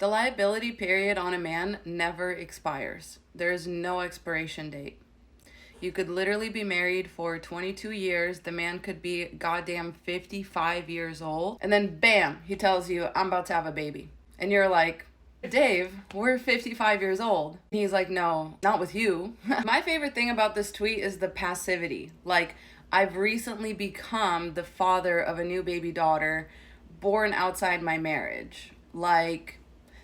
The liability period on a man never expires. There is no expiration date. You could literally be married for 22 years. The man could be goddamn 55 years old. And then bam, he tells you, I'm about to have a baby. And you're like, Dave, we're 55 years old. And he's like, no, not with you. My favorite thing about this tweet is the passivity. Like, I've recently become the father of a new baby daughter born outside my marriage. Like,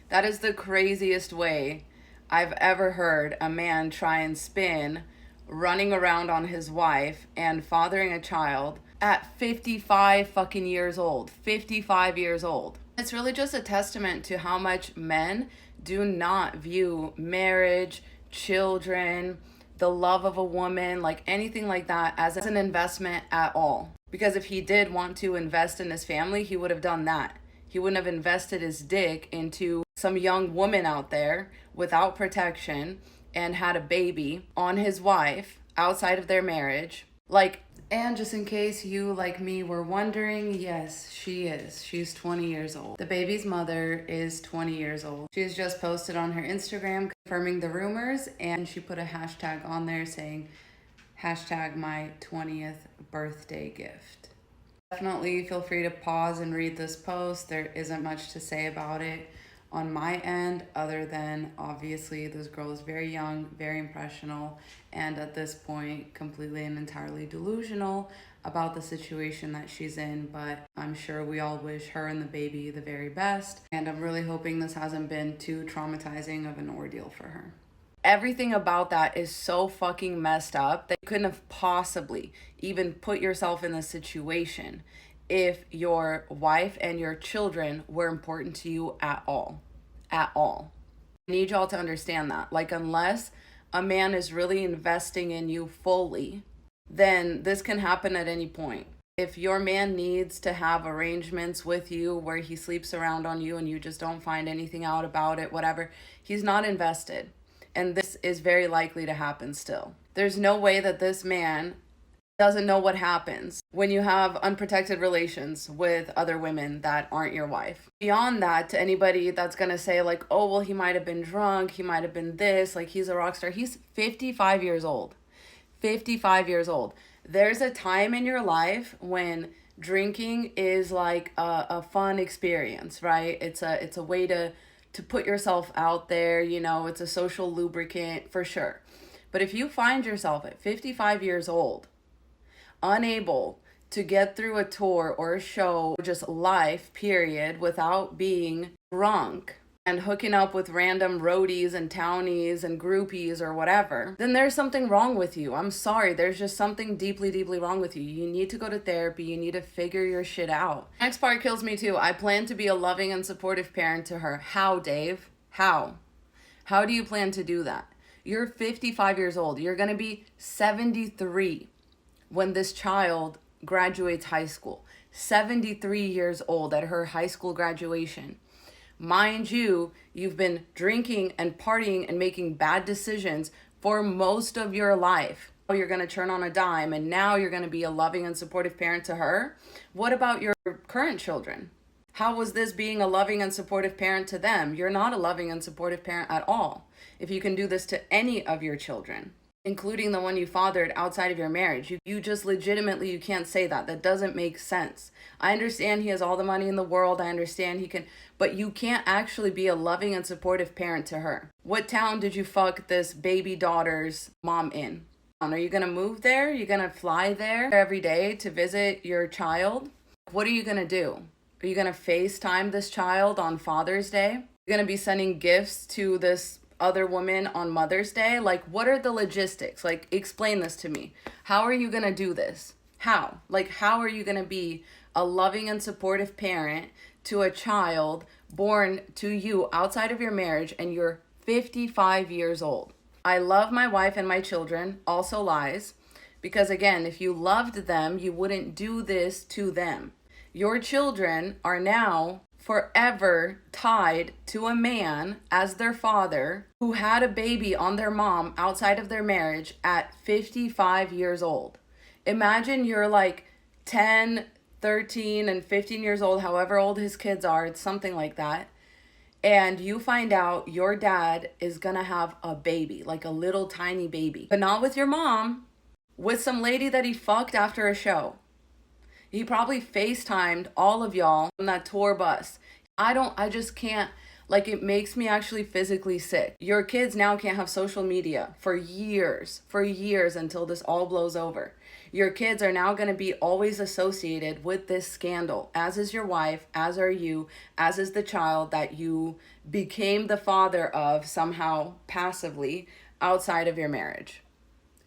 that is the craziest way I've ever heard a man try and spin running around on his wife and fathering a child at 55 fucking years old. 55 years old. It's really just a testament to how much men do not view marriage, children, the love of a woman, like anything like that as an investment at all. Because if he did want to invest in his family, he would have done that. He wouldn't have invested his dick into some young woman out there without protection and had a baby on his wife outside of their marriage. Like, and just in case you, like me, were wondering, yes, she is. She's 20 years old. The baby's mother is 20 years old. She has just posted on her Instagram confirming the rumors, and she put a hashtag on there saying, hashtag my 20th birthday gift. Definitely feel free to pause and read this post. There isn't much to say about it on my end, other than obviously this girl is very young, very impressionable, and at this point completely and entirely delusional about the situation that she's in. But I'm sure we all wish her and the baby the very best, and I'm really hoping this hasn't been too traumatizing of an ordeal for her. Everything about that is so fucking messed up that you couldn't have possibly even put yourself in this situation if your wife and your children were important to you at all. At all. I need y'all to understand that. Like, unless a man is really investing in you fully, then this can happen at any point. If your man needs to have arrangements with you where he sleeps around on you and you just don't find anything out about it, whatever, he's not invested. And this is very likely to happen still. There's no way that this man doesn't know what happens when you have unprotected relations with other women that aren't your wife. Beyond that, to anybody that's gonna say like, oh, well, he might have been drunk, he might have been this, like he's a rock star. He's 55 years old. 55 years old. There's a time in your life when drinking is like a fun experience, right? It's a way to put yourself out there, you know, it's a social lubricant for sure. But if you find yourself at 55 years old, unable to get through a tour or a show, just life, period, without being drunk and hooking up with random roadies and townies and groupies or whatever, then there's something wrong with you. I'm sorry. There's just something deeply, deeply wrong with you. You need to go to therapy. You need to figure your shit out. Next part kills me too. I plan to be a loving and supportive parent to her. How, Dave? How? How do you plan to do that? You're 55 years old. You're going to be 73 when this child graduates high school. 73 years old at her high school graduation. Mind you, you've been drinking and partying and making bad decisions for most of your life. You're going to turn on a dime and now you're going to be a loving and supportive parent to her. What about your current children? How was this being a loving and supportive parent to them? You're not a loving and supportive parent at all. If you can do this to any of your children, including the one you fathered outside of your marriage. You just legitimately, you can't say that. That doesn't make sense. I understand he has all the money in the world. I understand he can, but you can't actually be a loving and supportive parent to her. What town did you fuck this baby daughter's mom in? Are you going to move there? You're going to fly there every day to visit your child? What are you going to do? Are you going to FaceTime this child on Father's Day? You're going to be sending gifts to this other woman on Mother's Day? Like, what are the logistics? Like, explain this to me. How are you going to do this? How? Like, how are you going to be a loving and supportive parent to a child born to you outside of your marriage and you're 55 years old? I love my wife and my children, also lies, because again, if you loved them, you wouldn't do this to them. Your children are now forever tied to a man as their father who had a baby on their mom outside of their marriage at 55 years old. Imagine you're like 10, 13, and 15 years old, however old his kids are, it's something like that. and you find out your dad is gonna have a baby, like a little tiny baby, but not with your mom, with some lady that he fucked after a show. He probably FaceTimed all of y'all on that tour bus. I just can't, like, it makes me actually physically sick. Your kids now can't have social media for years until this all blows over. Your kids are now going to be always associated with this scandal, as is your wife, as are you, as is the child that you became the father of somehow passively outside of your marriage.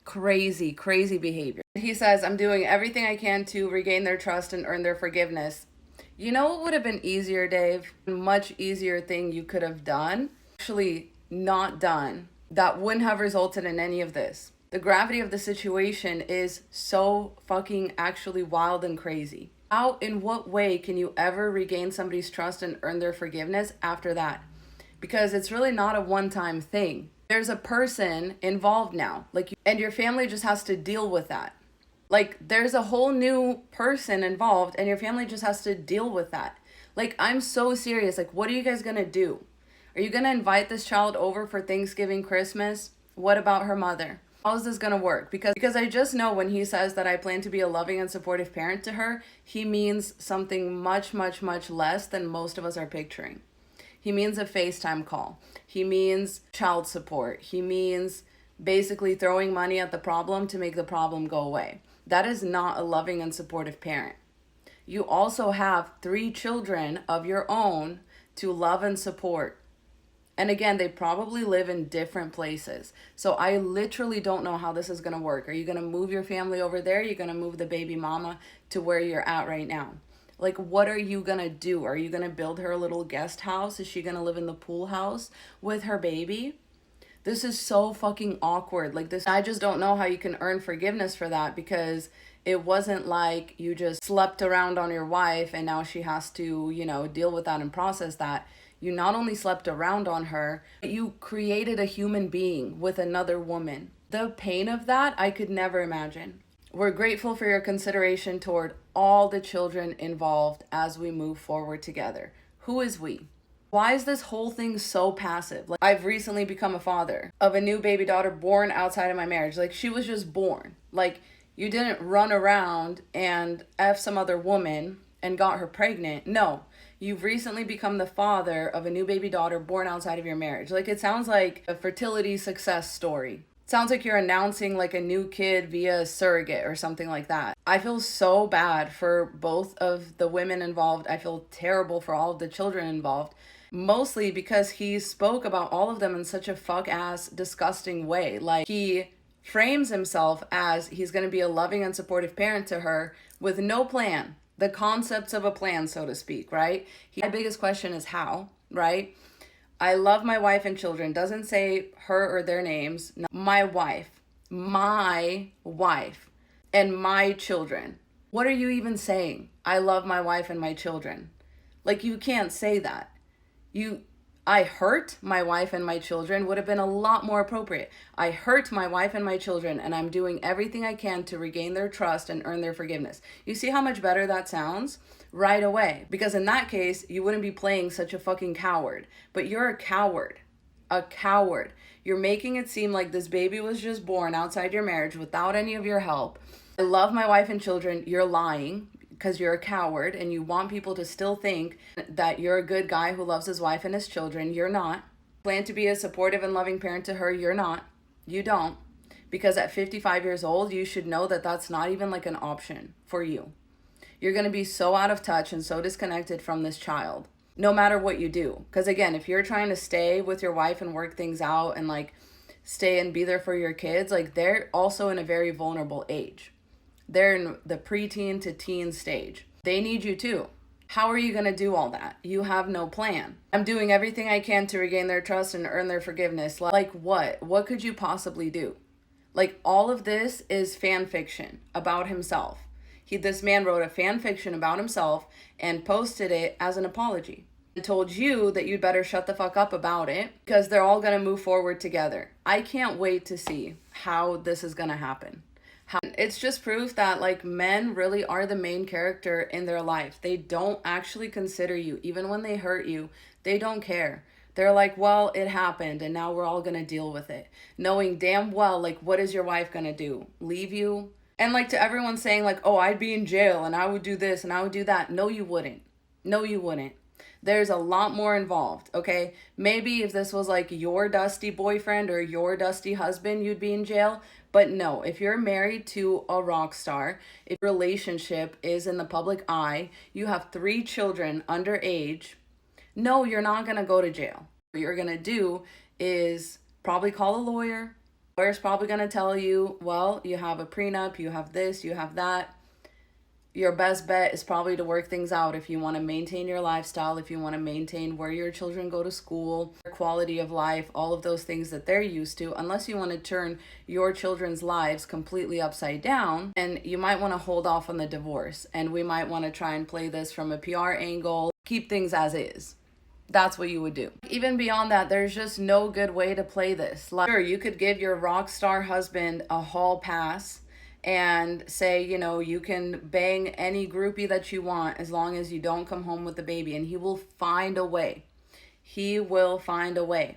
Crazy, crazy behavior. He says, I'm doing everything I can to regain their trust and earn their forgiveness. You know what would have been easier, Dave? Much easier thing you could have done? Actually, not done. That wouldn't have resulted in any of this. The gravity of the situation is so fucking actually wild and crazy. How, in what way can you ever regain somebody's trust and earn their forgiveness after that? Because it's really not a one-time thing. There's a person involved now, like, and your family just has to deal with that. Like, there's a whole new person involved and your family just has to deal with that. Like, I'm so serious. Like, what are you guys gonna do? Are you gonna invite this child over for Thanksgiving, Christmas? What about her mother? How is this gonna work? Because I just know when he says that I plan to be a loving and supportive parent to her, he means something much, much, much less than most of us are picturing. He means a FaceTime call. He means child support. He means basically throwing money at the problem to make the problem go away. That is not a loving and supportive parent. You also have 3 children of your own to love and support. And again, they probably live in different places. So I literally don't know how this is going to work. Are you going to move your family over there? Are you going to move the baby mama to where you're at right now? Like, what are you going to do? Are you going to build her a little guest house? Is she going to live in the pool house with her baby? This is so fucking awkward. Like, this, I just don't know how you can earn forgiveness for that, because it wasn't like you just slept around on your wife and now she has to, deal with that and process that. You not only slept around on her, but you created a human being with another woman. The pain of that, I could never imagine. We're grateful for your consideration toward all the children involved as we move forward together. Who is we? Why is this whole thing so passive? Like, I've recently become a father of a new baby daughter born outside of my marriage. Like, she was just born. Like, you didn't run around and F some other woman and got her pregnant. No, you've recently become the father of a new baby daughter born outside of your marriage. Like, it sounds like a fertility success story. Sounds like you're announcing like a new kid via a surrogate or something like that. I feel so bad for both of the women involved. I feel terrible for all of the children involved. Mostly because he spoke about all of them in such a fuck-ass, disgusting way. Like, he frames himself as he's going to be a loving and supportive parent to her with no plan. The concepts of a plan, so to speak, right? My biggest question is how, right? I love my wife and children. Doesn't say her or their names. No, my wife, and my children. What are you even saying? I love my wife and my children. Like, you can't say that. I hurt my wife and my children would have been a lot more appropriate. I hurt my wife and my children, and I'm doing everything I can to regain their trust and earn their forgiveness. You see how much better that sounds? Right away. Because in that case, you wouldn't be playing such a fucking coward. But you're a coward. A coward. You're making it seem like this baby was just born outside your marriage without any of your help. I love my wife and children. You're lying because you're a coward and you want people to still think that you're a good guy who loves his wife and his children. You're not. Plan to be a supportive and loving parent to her. You're not. You don't. Because at 55 years old, you should know that that's not even like an option for you. You're going to be so out of touch and so disconnected from this child, no matter what you do. Because again, if you're trying to stay with your wife and work things out and like stay and be there for your kids, like, they're also in a very vulnerable age. They're in the preteen to teen stage. They need you too. How are you going to do all that? You have no plan. I'm doing everything I can to regain their trust and earn their forgiveness. Like what? What could you possibly do? Like, all of this is fan fiction about himself. This man wrote a fan fiction about himself and posted it as an apology. He told you that you'd better shut the fuck up about it because they're all going to move forward together. I can't wait to see how this is going to happen. It's just proof that like men really are the main character in their life. They don't actually consider you. Even when they hurt you, they don't care. They're like, well, it happened and now we're all gonna deal with it. Knowing damn well, like, what is your wife gonna do? Leave you? And like to everyone saying, like, oh, I'd be in jail and I would do this and I would do that. No, you wouldn't. No, you wouldn't. There's a lot more involved, okay? Maybe if this was like your dusty boyfriend or your dusty husband, you'd be in jail. But no, if you're married to a rock star, if your relationship is in the public eye, you have 3 children underage, no, you're not gonna go to jail. What you're gonna do is probably call a lawyer. Lawyer's probably gonna tell you, well, you have a prenup, you have this, you have that. Your best bet is probably to work things out if you want to maintain your lifestyle, if you want to maintain where your children go to school, quality of life, all of those things that they're used to, unless you want to turn your children's lives completely upside down. And you might want to hold off on the divorce. And we might want to try and play this from a PR angle, keep things as is. That's what you would do. Even beyond that, there's just no good way to play this. Like, sure, you could give your rock star husband a hall pass and say, you know, you can bang any groupie that you want as long as you don't come home with the baby, and he will find a way. He will find a way.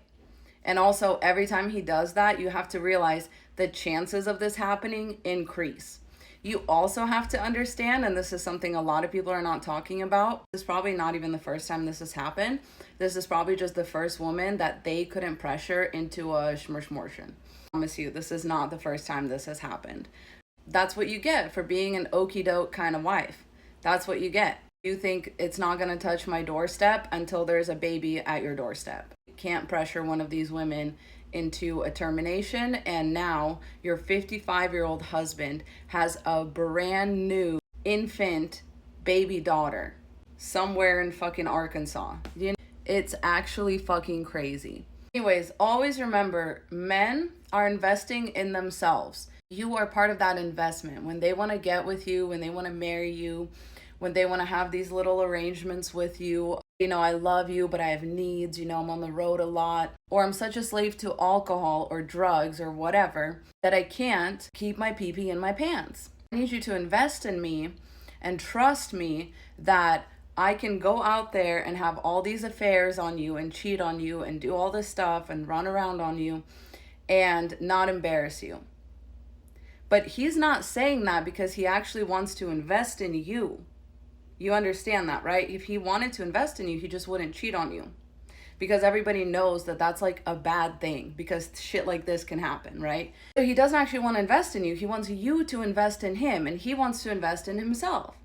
And also, every time he does that, you have to realize the chances of this happening increase. You also have to understand, and this is something a lot of people are not talking about, this is probably not even the first time this has happened. This is probably just the first woman that they couldn't pressure into a schmorshmortion. I promise you, this is not the first time this has happened. That's what you get for being an okie doke kind of wife. That's what you get. You think it's not going to touch my doorstep until there's a baby at your doorstep. You can't pressure one of these women into a termination, and now your 55-year-old husband has a brand new infant baby daughter somewhere in fucking Arkansas. You know, it's actually fucking crazy. Anyways, always remember, men are investing in themselves. You are part of that investment. When they want to get with you, when they want to marry you, when they want to have these little arrangements with you, you know, I love you, but I have needs, you know, I'm on the road a lot, or I'm such a slave to alcohol or drugs or whatever that I can't keep my pee-pee in my pants. I need you to invest in me and trust me that I can go out there and have all these affairs on you and cheat on you and do all this stuff and run around on you and not embarrass you. But he's not saying that because he actually wants to invest in you. You understand that, right? If he wanted to invest in you, he just wouldn't cheat on you. Because everybody knows that that's like a bad thing, because shit like this can happen, right? So he doesn't actually want to invest in you. He wants you to invest in him, and he wants to invest in himself.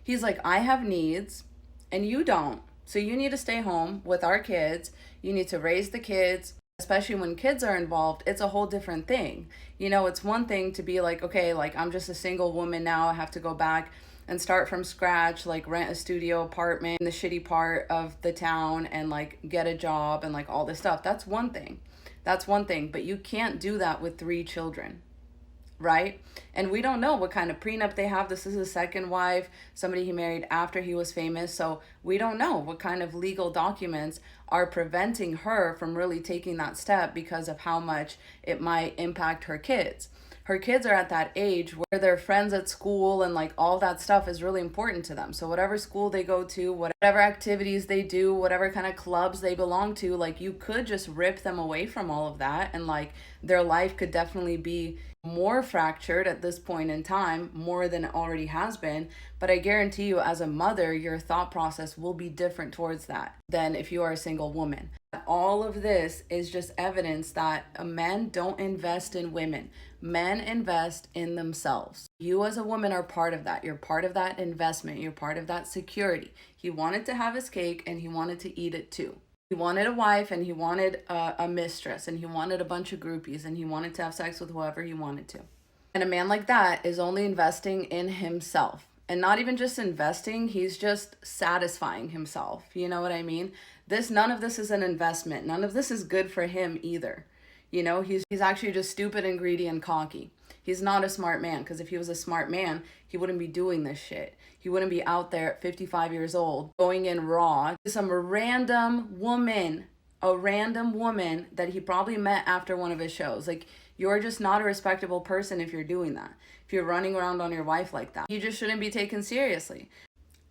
He's like, I have needs and you don't. So you need to stay home with our kids. You need to raise the kids. Especially when kids are involved, it's a whole different thing. You know, it's one thing to be like, okay, like I'm just a single woman now. I have to go back and start from scratch, like rent a studio apartment in the shitty part of the town and like get a job and like all this stuff. That's one thing. That's one thing. But you can't do that with 3 children, right? And we don't know what kind of prenup they have. This is his second wife, somebody he married after he was famous. So we don't know what kind of legal documents are preventing her from really taking that step because of how much it might impact her kids. Her kids are at that age where their friends at school and like all that stuff is really important to them. So whatever school they go to, whatever activities they do, whatever kind of clubs they belong to, like you could just rip them away from all of that, and like their life could definitely be more fractured at this point in time, more than it already has been. But I guarantee you, as a mother, your thought process will be different towards that than if you are a single woman. All of this is just evidence that men don't invest in women. Men invest in themselves. You as a woman are part of that. You're part of that investment. You're part of that security. He wanted to have his cake and he wanted to eat it too. He wanted a wife and he wanted a mistress and he wanted a bunch of groupies and he wanted to have sex with whoever he wanted to. And a man like that is only investing in himself. And not even just investing, he's just satisfying himself. You know what I mean? None of this is an investment. None of this is good for him either. You know, he's actually just stupid and greedy and cocky. He's not a smart man, because if he was a smart man, he wouldn't be doing this shit. He wouldn't be out there at 55 years old, going in raw to some random woman, a random woman that he probably met after one of his shows. Like, You're just not a respectable person if you're doing that. If you're running around on your wife like that, you just shouldn't be taken seriously.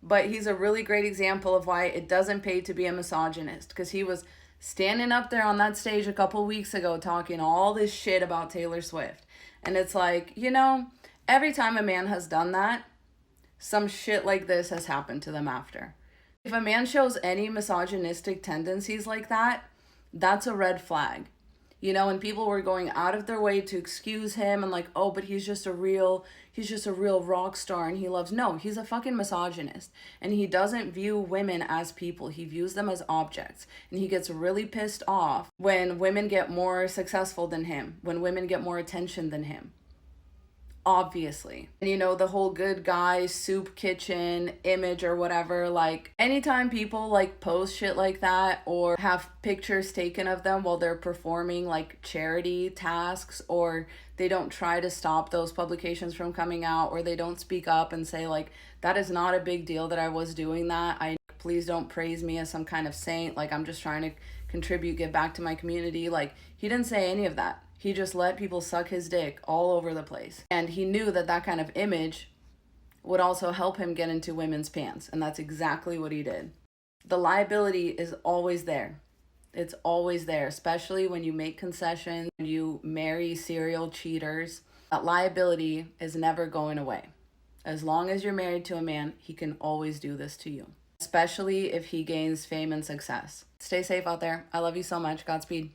But he's a really great example of why it doesn't pay to be a misogynist, because he was standing up there on that stage a couple weeks ago talking all this shit about Taylor Swift. And it's like, you know, every time a man has done that, some shit like this has happened to them after. If a man shows any misogynistic tendencies like that, that's a red flag. You know, and people were going out of their way to excuse him and like, oh, but he's just a real rock star and he loves. No, he's a fucking misogynist. And he doesn't view women as people. He views them as objects. And he gets really pissed off when women get more successful than him, when women get more attention than him. Obviously. And you know, the whole good guy soup kitchen image or whatever, like anytime people like post shit like that or have pictures taken of them while they're performing like charity tasks, or they don't try to stop those publications from coming out, or they don't speak up and say like, that is not a big deal that I was doing that. Please don't praise me as some kind of saint. Like, I'm just trying to contribute, give back to my community. Like, he didn't say any of that. He just let people suck his dick all over the place. And he knew that that kind of image would also help him get into women's pants. And that's exactly what he did. The liability is always there. It's always there, especially when you make concessions, when you marry serial cheaters. That liability is never going away. As long as you're married to a man, he can always do this to you, especially if he gains fame and success. Stay safe out there. I love you so much. Godspeed.